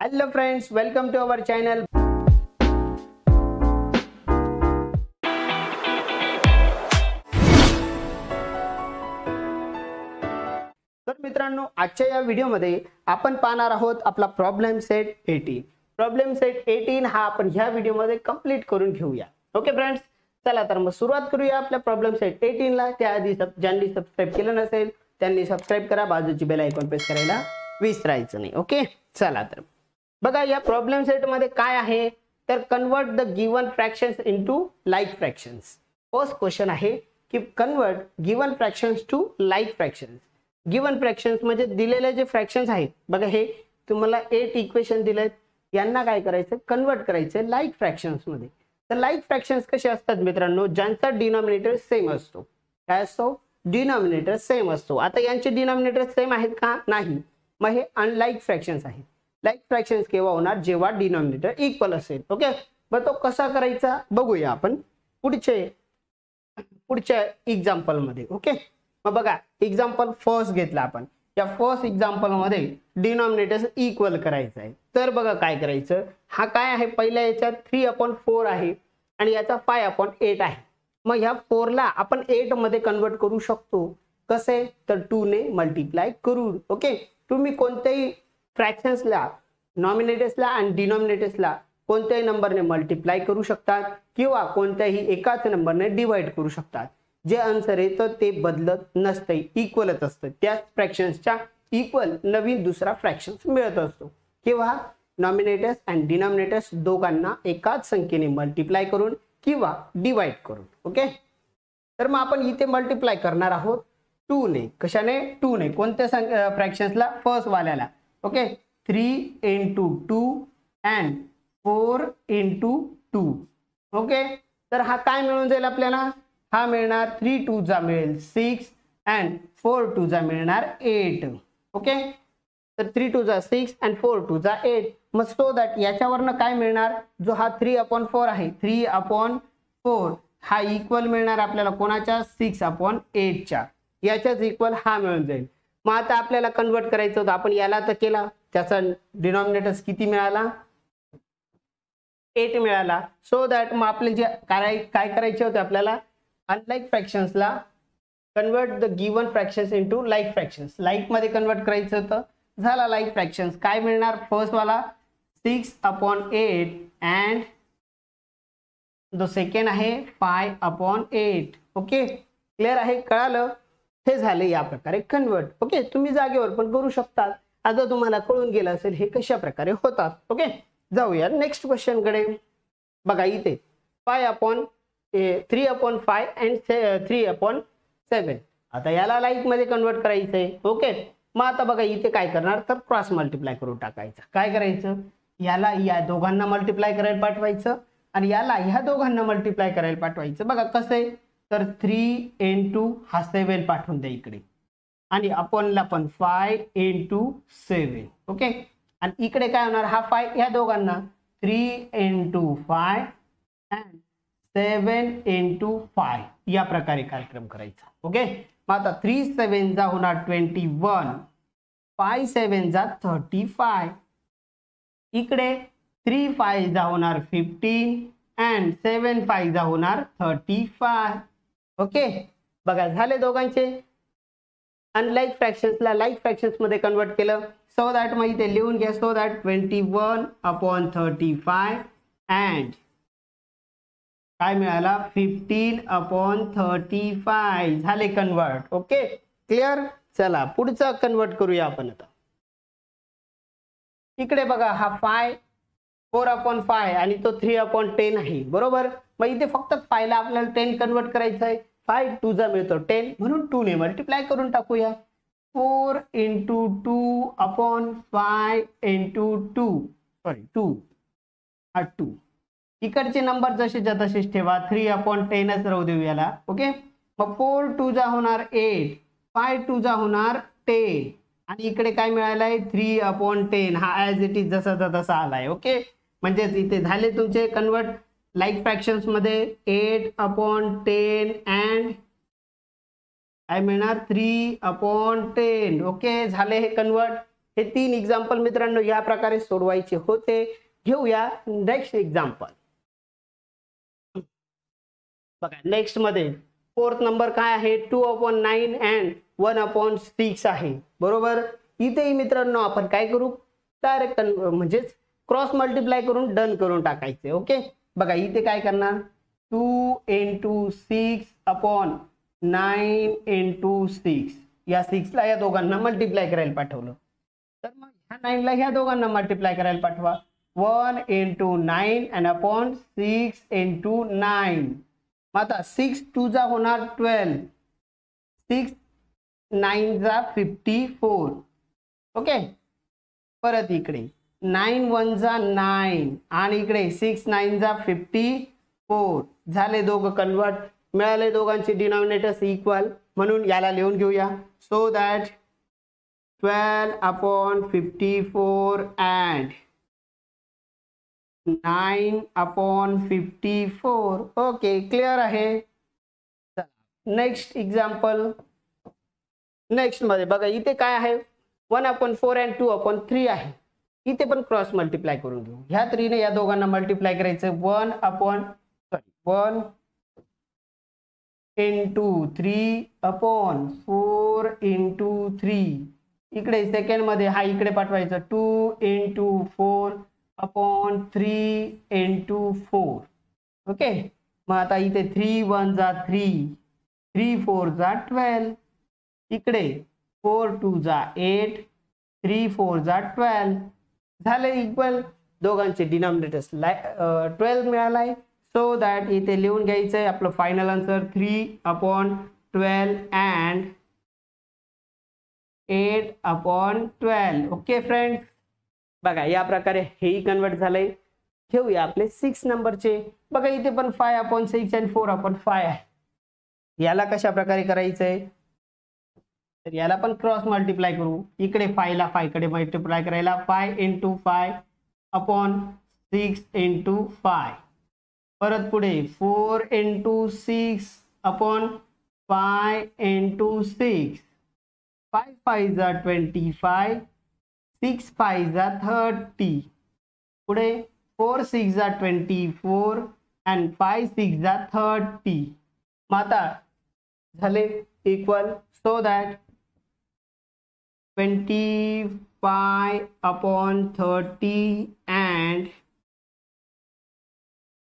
Hello friends, welcome to our channel. तर मित्रांनो, आजच्या या व्हिडिओमध्ये आपण पाहणार आहोत आपला प्रॉब्लेम सेट 18. प्रॉब्लेम सेट 18 हा आपण ह्या व्हिडिओमध्ये कंप्लीट करून घेऊया. ओके फ्रेंड्स, चला तर मग सुरुवात करूया आपल्या प्रॉब्लेम सेट 18 ला. त्याआधी ज्यांनी सबस्क्राइब केलं नसेल त्यांनी सबस्क्राइब करा, बाजूची बेल आयकॉन प्रेस करायला विसरायचं नाही. ओके, चला तर बघा या प्रॉब्लेम सेट मध्ये काय आहे तर convert the given fractions into like fractions. First question आहे की convert given fractions to like fractions. Given fractions म्हणजे दिलेले जे फ्रॅक्शन्स आहेत बघा, हे तुम्हाला 8 इक्वेशन दिलेत, यांना काय करायचं कन्वर्ट करायचं लाईक फ्रॅक्शन्स मध्ये. तर लाईक फ्रॅक्शन्स कसे असतात मित्रांनो, ज्यांचा डिनॉमिनेटर सेम असतो. काय असतो? डिनॉमिनेटर सेम असतो. आता यांचे डिनॉमिनेटर सेम आहेत का? नाही, मग हे अनलाईक फ्रॅक्शन्स आहेत. लाईक फ्रॅक्शन्स केव्हा होणार? जेव्हा डिनॉमिनेटर इक्वल असेल. ओके, मग तो कसा करायचा बघूया आपण पुढच्या एक्झाम्पल मध्ये. ओके, मग बघा एक्झाम्पल फर्स्ट घेतला आपण. या फर्स्ट एक्झाम्पल मध्ये डिनॉमिनेटर इक्वल करायचं आहे. तर बघा काय करायचं, हा काय आहे पहिल्या याच्यात 3/4 आहे आणि याचा 5/8 आहे. मग ह्या 4 ला आपण 8 मध्ये कन्वर्ट करू शकतो. कसे? तर 2 ने मल्टिप्लाय करून. ओके, तुम्ही कोणत्याही फ्रॅक्शन्सला, नॉमिनेटर्सला आणि डिनॉमिनेटर्सला कोणत्याही नंबरने मल्टिप्लाय करू शकतात किंवा कोणत्याही एकाच नंबरने डिवाइड करू शकतात. जे आन्सर येतं ते बदलत नसते, इक्वलच असतं. त्याच फ्रॅक्शन्सच्या इक्वल नवीन दुसरा फ्रॅक्शन्स मिळत असतो. किंवा नॉमिनेटर्स आणि डिनॉमिनेटर्स दोघांना एकाच संख्येने मल्टिप्लाय करून किंवा डिवाइड करून. ओके, तर मग आपण इथे मल्टिप्लाय करणार आहोत 2 ने. कशाने? 2 ने. कोणत्या फ्रॅक्शन्सला? फर्स्ट वाल्याला. Okay, 3 into 2 and 4 into 2. Okay, तर हा काय मिळून जाईल आपल्याला? हा मिळणार 3 2 जा मिळेल 6 and 4 2 जा मिळणार 8. ओके, तर 3 2 जा 6 and 4 2 जा 8. मग सो दॅट याच्यावरनं काय मिळणार? जो हा 3/4 आहे, 3/4 हा इक्वल मिळणार आपल्याला कोणाच्या? 6/8 च्या. याच्याच इक्वल हा मिळून जाईल. मग आता आपल्याला कन्वर्ट करायचं होतं, आपण याला तर केला, त्याचा डिनॉमिनेटर्स किती मिळाला? 8 मिळाला. सो दॅट मग आपले जे काय करायचे होते आपल्याला, अनलाईक फ्रॅक्शन्सला convert the given fractions into like fractions. Like मध्ये कन्वर्ट करायचं होतं, झाला लाईक फ्रॅक्शन्स. काय मिळणार? फर्स्ट वाला 6/8 अँड जो सेकंड आहे 5/8. ओके, क्लिअर आहे? कळालं? हे झाले या प्रकारे कन्वर्ट. ओके, तुम्ही जागेवर पण करू शकता. आता तुम्हाला कळून गेलं असेल हे कशा प्रकारे होतात. ओके, जाऊया नेक्स्ट क्वेश्चन कडे. बघा इथे 3/5 अँड 3/7. आता याला लाईक मध्ये कन्वर्ट करायचंय. ओके, मग आता बघा इथे काय करणार तर क्रॉस मल्टिप्लाय करून टाकायचं. काय करायचं? याला या दोघांना मल्टिप्लाय करायला पाठवायचं आणि याला ह्या दोघांना मल्टिप्लाय करायला पाठवायचं. बघा कसं आहे, तर 3 into हा 7 पाठवून द्या इकडे आणि अपॉनला पण 5 into 7. ओके, आणि इकडे काय होणार? हा 5 ह्या दोघांना 3 into 5 and 7 into 5 या प्रकारे कार्यक्रम करायचा. ओके, मग आता 3 7 जा होणार 21, 5 7 जा 35. इकडे 3 5 जा होणार 15 and 7 5 जा होणार 35. ओके, बघा झाले दोघांचे. अनलाईक फ्रॅक्शन्सला लाईक फ्रॅक्शन्स मध्ये कन्वर्ट केलं. सो दॅट मग इथे लिहून घ्या. सो दॅट 21/35 अँड काय मिळाला? 15/35 झाले कन्वर्ट. Okay, clear? चला पुढचा कन्वर्ट करूया आपण. आता इकडे बघा हा 4/5 आणि तो 3/10 आहे, बरोबर? मग इथे फक्त 5 ला आपल्याला 10 कन्वर्ट करायचं आहे. 5 2 जा मिळतो 10, म्हणून 2 ने मल्टिप्लाय करून टाकूया. 4 into 2/5 into 2 हा 2. इकडचे नंबर जसेच्या तसेच ठेवा, 3/10च राहू देऊ याला. ओके, मग 4 2 जा होणार 8, 5 2 जा होणार 10 आणि इकडे काय मिळालंय? 3/10. हा ऍज इट इज जसा तसा आलाय. ओके, म्हणजे इथे झाले तुमचे कन्वर्ट लाईक फ्रॅक्शन्स मध्ये 8/10 अँड काय मिळणार? 3/10. ओके, झाले हे कन्वर्ट. हे 3 एक्झाम्पल मित्रांनो या प्रकारे सोडवायचे होते. घेऊया नेक्स्ट एक्झाम्पल. बघा नेक्स्ट मध्ये फोर्थ नंबर काय आहे 2/9 अँड 1/6 आहे. बरोबर. इथेही मित्रांनो आपण काय करू डायरेक्ट म्हणजे क्रॉस मल्टिप्लाय करून डन करून टाकायचे. ओके. बघा इथे काय करणार 2 × 6/9 × 6 या 6 ला या दोघांना मल्टिप्लाय करायला पाठवलं तर मग ह्या 9 ला ह्या दोघांना मल्टिप्लाय करायला पाठवा. 1 × 9 and upon 6 × 9. आता 6 2 जा होणार 12, 6 9 जा 54. ओके. परत इकडे 9 1 जा 9 आणि इकडे 6 9 जा 54. झाले दोघं कन्वर्ट. मिळाले दोघांचे डिनॉमिनेटर्स इक्वल. म्हणून याला लिहून घेऊया. So that 12/54 and 9/54. Okay. Clear आहे. Next example. नेक्स्ट मध्ये बघा इथे काय आहे 1/4 and 2/3 आहे. इथे पण क्रॉस मल्टिप्लाय करून घेऊ. ह्या 3 ने या दोघांना मल्टिप्लाय करायचं 1 × 3/4 × 3. इकडे सेकंड मध्ये हा इकडे पाठवायचा 2 × 4/3 × 4. ओके. मग आता इथे 3 1 जा 3, 3 4 जा 12. इकडे 4 2 जा 8, 3 4 जा 12. झाले इक्वल. दोघांचे डिनॉमिनेटर्स 12 मिळालाय. सो दॅट इथे लिहून घ्यायचंय आपलं final answer 3/12 and 8/12. Okay friends. बघा या प्रकारे हेही कन्वर्ट झालंय. घेऊया आपले 6 नंबरचे. बघा इथे पण 5/6 आणि 4/5 आहे. याला कशा प्रकारे करायचंय तर याला पण क्रॉस मल्टिप्लाय करू. इकडे 5 ला 5 कडे मल्टिप्लाय करायला 5 × 5/6 × 5. परत पुढे 4 × 6/5 × 6. 5 5 जा 25, 6 5 जा 30. पुढे 4 6 जा 24 and 5 6 जा 30. मग आता झाले equal. So that 25/30 and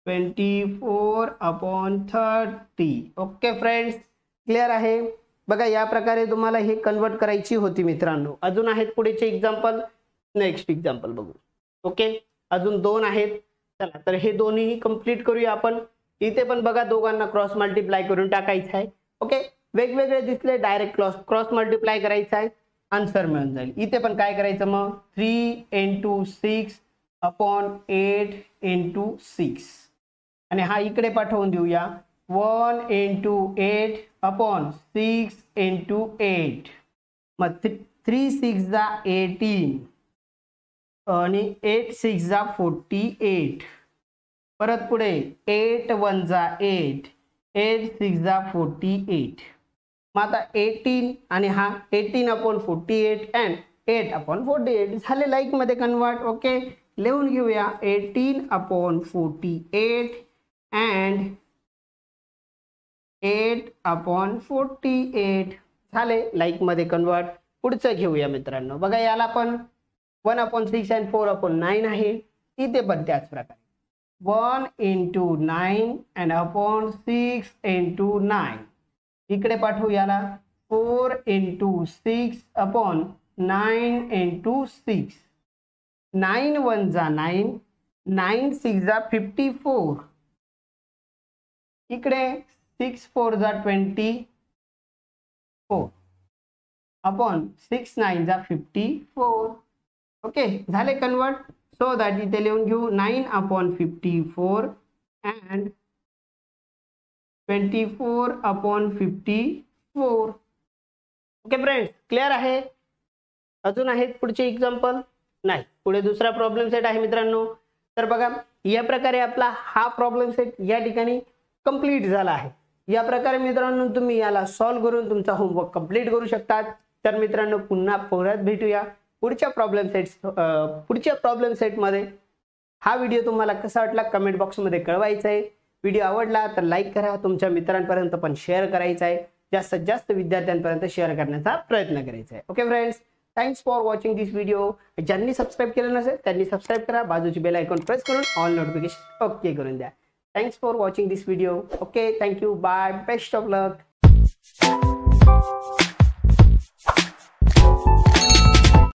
24/30. Okay friends. Clear आहे. बघा या प्रकारे तुम्हाला हे कन्वर्ट करायची होती मित्रांनो. अजून आहेत पुढेचे एक्झाम्पल. नेक्स्ट एक्झाम्पल बघू. ओके. अजून 2 आहेत. चला तर हे दोन्ही कंप्लीट करूया आपण. इथे पण बघा दोघांना क्रॉस मल्टिप्लाय करून टाकायचं आहे. ओके. वेगवेगळे दिसले डायरेक्ट क्रॉस मल्टिप्लाय करायचं आहे. आन्सर मिळून जाईल. इथे पण काय करायचं मग 3 × 6/8 × 6 आणि हा इकडे पाठवून देऊया 1 × 8/6 × 8. मग 3 6 जा 18 आणि 8 6 जा 48. परत पुढे 8 1 जा 8, 8 6 जा 48. मग आता 18 आणि हा 18/48 and 8/48 झाले लाईक मध्ये कन्वर्ट. ओके. लिहून घेऊया 18/48 and 8/48 झाले लाईक मध्ये कन्वर्ट. पुढचं घेऊया मित्रांनो. बघा याला पण 1/6 and 4/9 आहे. इथे पण त्याच प्रकारे 1 × 9 and 6 × 9. इकडे पाठवू याला 4 × 6/9 × 6. 9 1 जा 9, 9 6 जा 54. इकडे 6 4 जा 24 अपॉन 6 9 जा 54. ओके. झाले कन्वर्ट. सो दॅट इथे लिहून घेऊ 9/54 and 24/54. Okay friends. क्लिअर आहे. अजून आहेत पुढचे एक्झाम्पल. नाही. पुढे दुसरा प्रॉब्लेम सेट आहे मित्रांनो. तर बघा या प्रकारे आपला हा प्रॉब्लेम सेट या ठिकाणी कंप्लीट झाला आहे. या प्रकारे मित्रांनो तुम्ही याला सॉल्व्ह करून तुमचा होमवर्क कंप्लीट करू शकतात. तर मित्रांनो पुन्हा परत भेटूया पुढच्या प्रॉब्लेम सेटमध्ये हा व्हिडिओ तुम्हाला कसा वाटला कमेंट बॉक्समध्ये कळवायचा आहे. व्हिडिओ आवडला तर लाईक करा, तुमच्या मित्रांपर्यंत पण शेअर करायचा आहे, जास्तीत जास्त विद्यार्थ्यांपर्यंत शेअर करण्याचा प्रयत्न करायचा आहे. Okay friends, thanks for watching this video. ज्यांनी सबस्क्राईब केलं नसेल त्यांनी सबस्क्राईब करा, बाजूची बेल आयकॉन प्रेस करून ऑल नोटिफिकेशन ओके करून द्या. Thanks for watching this video. Okay, thank you, bye, best of luck.